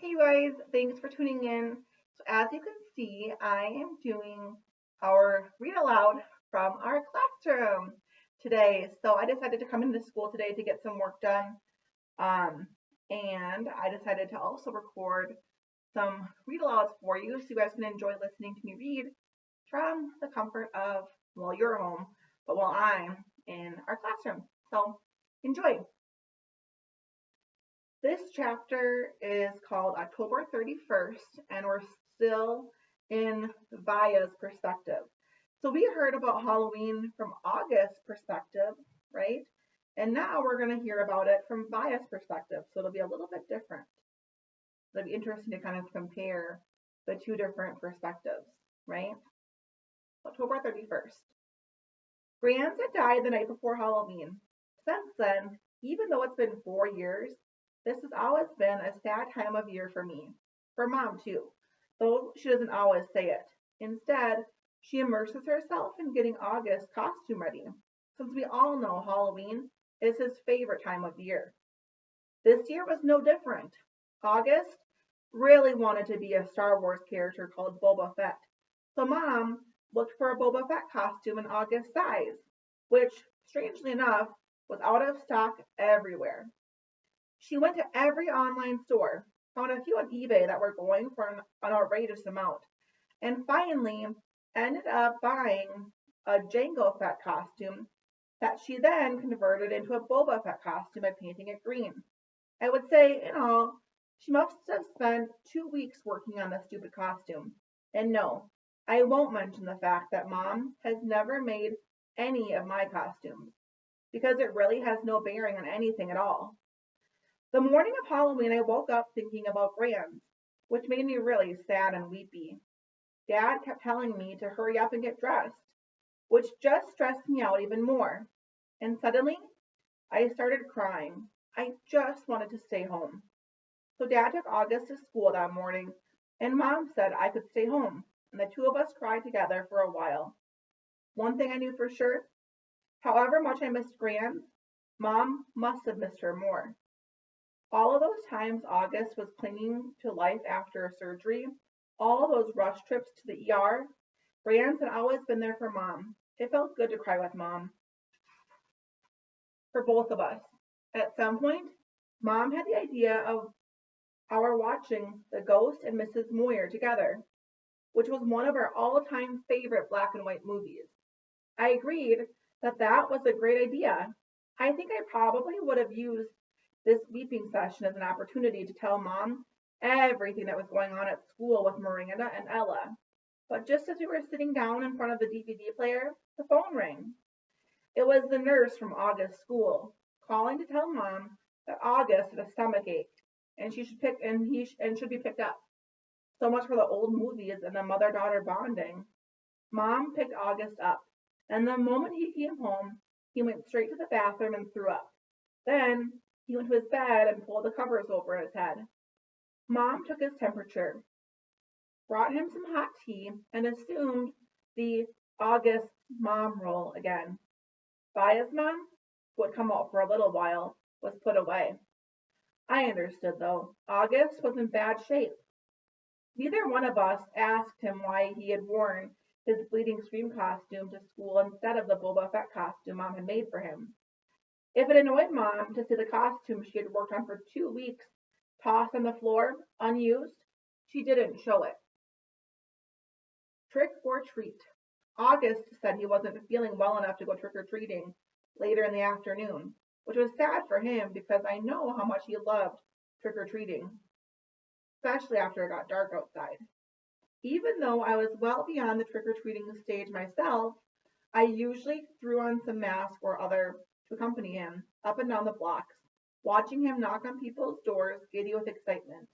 Hey you guys, thanks for tuning in. So as you can see, I am doing our read aloud from our classroom today. So I decided to come into school today to get some work done. Um, and I decided to also record some read alouds for you so you guys can enjoy listening to me read from the comfort of, well, your home, but while I'm in our classroom. So enjoy. This chapter is called October 31st, and we're still in Vaya's perspective. So we heard about Halloween from August's perspective, right? And now we're going to hear about it from Vaya's perspective. So it'll be a little bit different. It'll be interesting to kind of compare the two different perspectives, right? October 31st. Grans had died the night before Halloween. Since then, even though it's been 4 years, this has always been a sad time of year for me. For Mom, too, though she doesn't always say it. Instead, she immerses herself in getting August's costume ready, since we all know Halloween is his favorite time of the year. This year was no different. August really wanted to be a Star Wars character called Boba Fett, so Mom looked for a Boba Fett costume in August's size, which, strangely enough, was out of stock everywhere. She went to every online store, found a few on eBay that were going for an outrageous amount, and finally ended up buying a Jango Fett costume that she then converted into a Boba Fett costume by painting it green. I would say, in all, she must have spent 2 weeks working on this stupid costume. And no, I won't mention the fact that Mom has never made any of my costumes, because it really has no bearing on anything at all. The morning of Halloween, I woke up thinking about Grans, which made me really sad and weepy. Dad kept telling me to hurry up and get dressed, which just stressed me out even more. And suddenly, I started crying. I just wanted to stay home. So Dad took August to school that morning, and Mom said I could stay home, and the two of us cried together for a while. One thing I knew for sure, however much I missed Grans, Mom must have missed her more. All of those times August was clinging to life after a surgery, all those rush trips to the ER, Grans had always been there for Mom. It felt good to cry with Mom, for both of us. At some point, Mom had the idea of our watching The Ghost and Mrs. Moyer together, which was one of our all time favorite black and white movies. I agreed that that was a great idea. I think I probably would have used this weeping session as an opportunity to tell Mom everything that was going on at school with Miranda and Ella. But just as we were sitting down in front of the DVD player, the phone rang. It was the nurse from August's school calling to tell Mom that August had a stomach ache and she should pick and he and should be picked up. So much for the old movies and the mother-daughter bonding. Mom picked August up, and the moment he came home, he went straight to the bathroom and threw up. Then he went to his bed and pulled the covers over his head. Mom took his temperature, brought him some hot tea, and assumed the August mom role again. Baya's mom, who had come out for a little while, was put away. I understood, though. August was in bad shape. Neither one of us asked him why he had worn his bleeding scream costume to school instead of the Boba Fett costume Mom had made for him. If it annoyed Mom to see the costume she had worked on for 2 weeks tossed on the floor, unused, she didn't show it. Trick or treat. August said he wasn't feeling well enough to go trick or treating later in the afternoon, which was sad for him because I know how much he loved trick or treating, especially after it got dark outside. Even though I was well beyond the trick or treating stage myself, I usually threw on some mask or other to accompany him up and down the blocks, watching him knock on people's doors, giddy with excitement.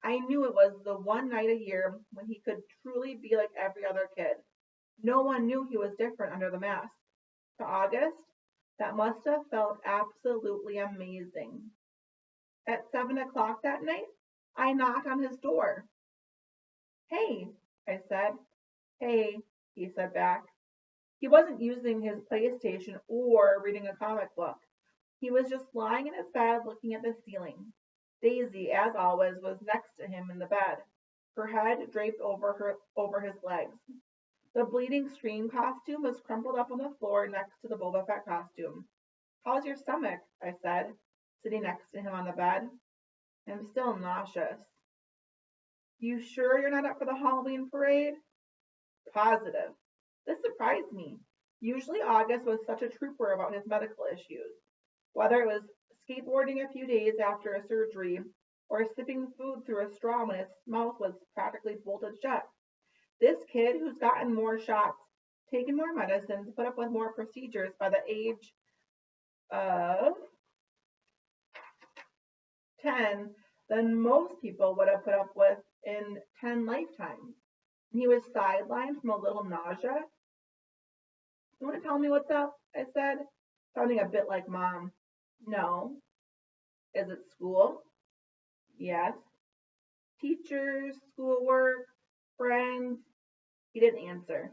I knew it was the one night a year when he could truly be like every other kid. No one knew he was different under the mask. To August, that must have felt absolutely amazing. At 7 o'clock that night, I knocked on his door. Hey, I said. Hey, he said back. He wasn't using his PlayStation or reading a comic book. He was just lying in his bed looking at the ceiling. Daisy, as always, was next to him in the bed, her head draped over his legs. The bleeding stream costume was crumpled up on the floor next to the Boba Fett costume. How's your stomach? I said, sitting next to him on the bed. I'm still nauseous. You sure you're not up for the Halloween parade? Positive. This surprised me. Usually August was such a trooper about his medical issues. Whether it was skateboarding a few days after a surgery or sipping food through a straw when his mouth was practically bolted shut. This kid who's gotten more shots, taken more medicines, put up with more procedures by the age of 10 than most people would have put up with in 10 lifetimes. And he was sidelined from a little nausea. You want to tell me what's up? I said, sounding a bit like Mom. No. Is it school? Yes. Teachers, schoolwork, friends? He didn't answer.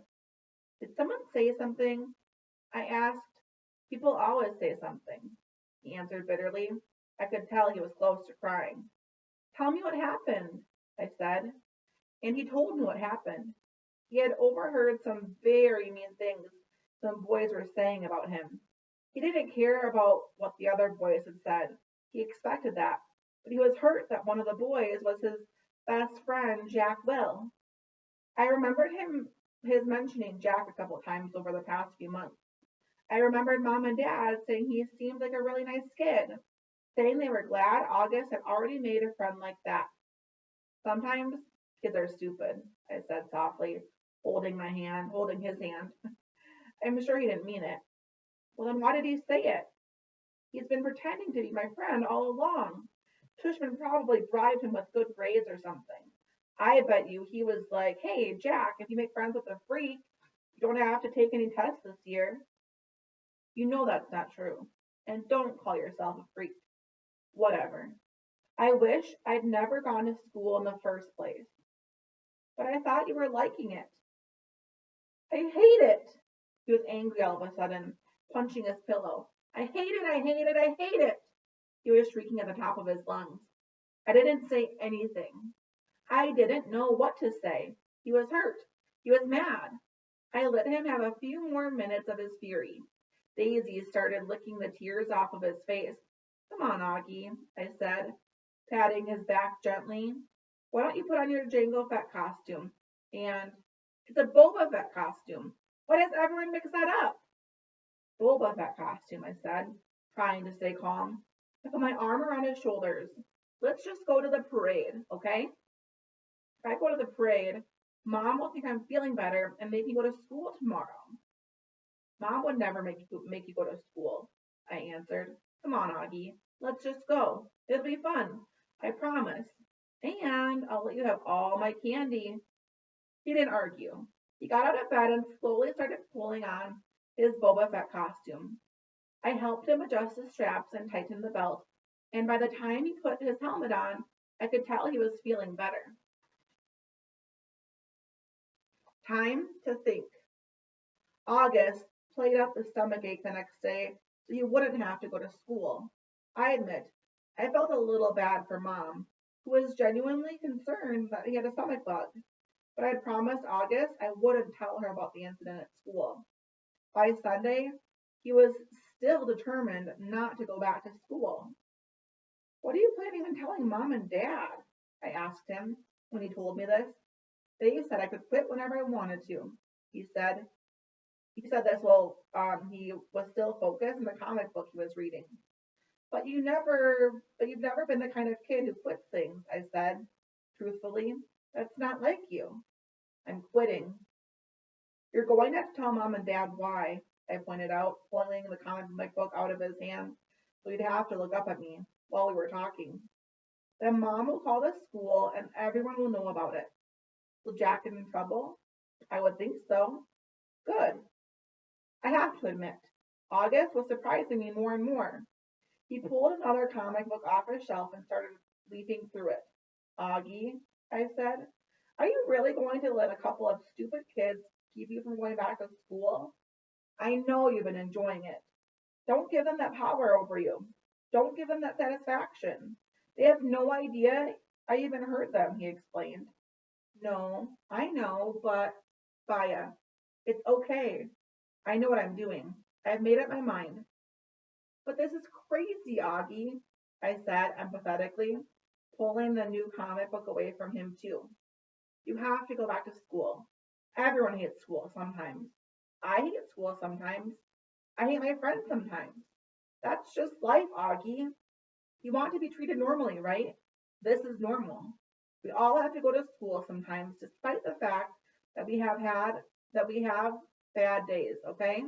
Did someone say something? I asked. People always say something. He answered bitterly. I could tell he was close to crying. Tell me what happened, I said. And he told me what happened. He had overheard some very mean things some boys were saying about him. He didn't care about what the other boys had said. He expected that. But he was hurt that one of the boys was his best friend, Jack Will. I remembered his mentioning Jack a couple times over the past few months. I remembered Mom and Dad saying he seemed like a really nice kid, saying they were glad August had already made a friend like that. Sometimes kids are stupid, I said softly, holding his hand. I'm sure he didn't mean it. Well, then why did he say it? He's been pretending to be my friend all along. Tushman probably bribed him with good grades or something. I bet you he was like, hey, Jack, if you make friends with a freak, you don't have to take any tests this year. You know that's not true. And don't call yourself a freak. Whatever. I wish I'd never gone to school in the first place. But I thought you were liking it. I hate it. He was angry all of a sudden, punching his pillow. I hate it, I hate it, I hate it. He was shrieking at the top of his lungs. I didn't say anything. I didn't know what to say. He was hurt. He was mad. I let him have a few more minutes of his fury. Daisy started licking the tears off of his face. Come on, Augie, I said, patting his back gently. Why don't you put on your Jango Fett costume? And it's a Boba Fett costume. Why does everyone mix that up? Boba Fett costume, I said, trying to stay calm. I put my arm around his shoulders. Let's just go to the parade, okay? If I go to the parade, Mom will think I'm feeling better and make me go to school tomorrow. Mom would never make you go to school, I answered. Come on, Augie. Let's just go. It'll be fun. I promise. And I'll let you have all my candy. He didn't argue. He got out of bed and slowly started pulling on his Boba Fett costume. I helped him adjust his straps and tighten the belt, and by the time he put his helmet on, I could tell he was feeling better. Time to think. August played up the stomach ache the next day so he wouldn't have to go to school. I admit, I felt a little bad for Mom, who was genuinely concerned that he had a stomach bug, but I'd promised August I wouldn't tell her about the incident at school. By Sunday, he was still determined not to go back to school. What are you planning on telling Mom and Dad? I asked him when he told me this. They said I could quit whenever I wanted to, he said. He said this while he was still focused on the comic book he was reading. You've never been the kind of kid who quits things, I said, truthfully. That's not like you. I'm quitting. You're going to have to tell Mom and Dad why, I pointed out, pulling the comic book out of his hand so he'd have to look up at me while we were talking. Then Mom will call the school and everyone will know about it. Will Jack get in trouble? I would think so. Good. I have to admit, August was surprising me more and more. He pulled another comic book off his shelf and started leafing through it. Augie, I said, are you really going to let a couple of stupid kids keep you from going back to school? I know you've been enjoying it. Don't give them that power over you. Don't give them that satisfaction. They have no idea I even heard them, he explained. No, I know, but Baya, it's okay. I know what I'm doing. I've made up my mind. But this is crazy, Augie, I said empathetically, pulling the new comic book away from him too. You have to go back to school. Everyone hates school sometimes. I hate school sometimes. I hate my friends sometimes. That's just life, Augie. You want to be treated normally, right? This is normal. We all have to go to school sometimes, despite the fact that we have bad days, okay?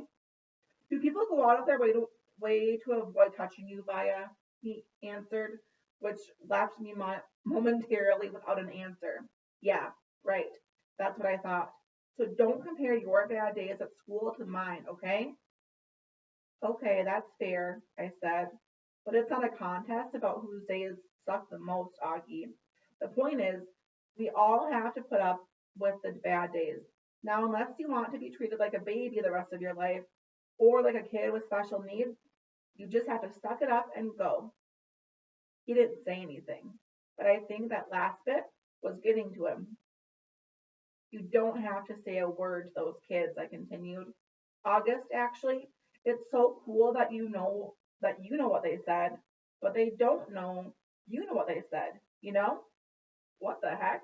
Do people go out of their way to avoid touching you, Via? He answered, which left me momentarily without an answer. Yeah, right. That's what I thought. So don't compare your bad days at school to mine, okay? Okay, that's fair, I said. But it's not a contest about whose days suck the most, Augie. The point is, we all have to put up with the bad days. Now, unless you want to be treated like a baby the rest of your life, or like a kid with special needs, you just have to suck it up and go. He didn't say anything, but I think that last bit was getting to him. You don't have to say a word to those kids, I continued. August, actually, it's so cool that you know what they said, but they don't know you know what they said, you know? What the heck?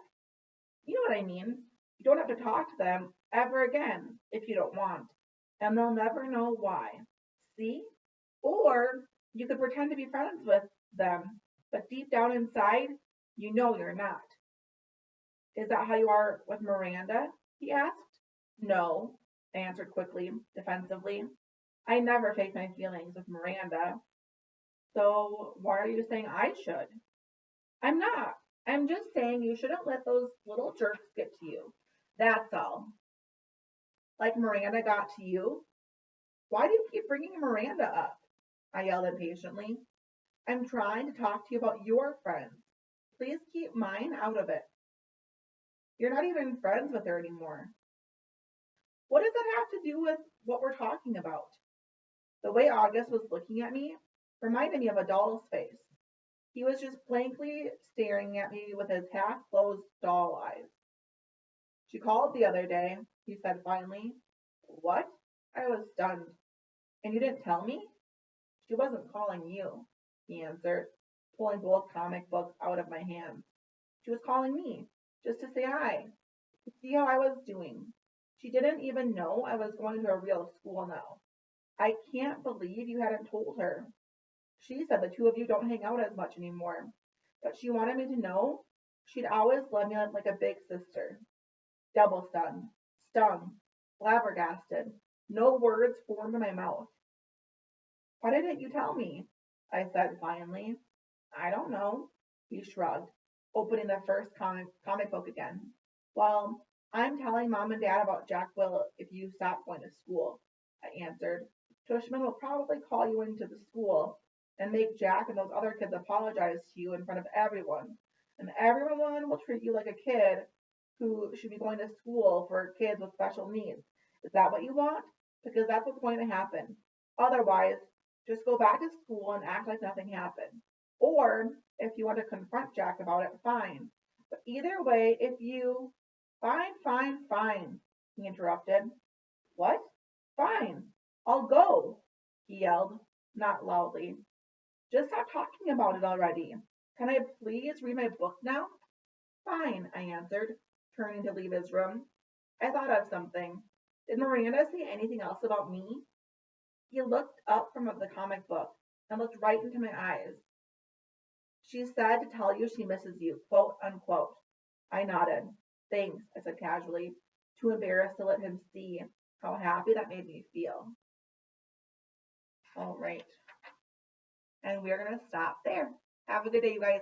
You know what I mean? You don't have to talk to them ever again if you don't want, and they'll never know why. See? Or you could pretend to be friends with them, but deep down inside, you know you're not. Is that how you are with Miranda? He asked. No, I answered quickly, defensively. I never fake my feelings with Miranda. So why are you saying I should? I'm not. I'm just saying you shouldn't let those little jerks get to you. That's all. Like Miranda got to you? Why do you keep bringing Miranda up? I yelled impatiently. I'm trying to talk to you about your friends. Please keep mine out of it. You're not even friends with her anymore. What does that have to do with what we're talking about? The way August was looking at me reminded me of a doll's face. He was just blankly staring at me with his half closed doll eyes. She called the other day, he said finally. What? I was stunned. And you didn't tell me? She wasn't calling you, he answered, pulling both comic books out of my hands. She was calling me, just to say hi, to see how I was doing. She didn't even know I was going to a real school now. I can't believe you hadn't told her. She said the two of you don't hang out as much anymore, but she wanted me to know she'd always loved me like a big sister. Double stunned, stung, flabbergasted. No words formed in my mouth. Why didn't you tell me? I said finally. I don't know. He shrugged, opening the first comic book again. Well, I'm telling mom and dad about Jack Will if you stop going to school, I answered. Tushman will probably call you into the school and make Jack and those other kids apologize to you in front of everyone. And everyone will treat you like a kid who should be going to school for kids with special needs. Is that what you want? Because that's what's going to happen. Otherwise, just go back to school and act like nothing happened. Or if you want to confront Jack about it, fine. But either way, if you fine, fine, fine, he interrupted. What? Fine. I'll go, he yelled, not loudly. Just stop talking about it already. Can I please read my book now? Fine, I answered, turning to leave his room. I thought of something. Did Miranda say anything else about me? He looked up from the comic book and looked right into my eyes. She said to tell you she misses you, quote unquote. I nodded. Thanks, I said casually, too embarrassed to let him see how happy that made me feel. All right. And we're going to stop there. Have a good day, you guys.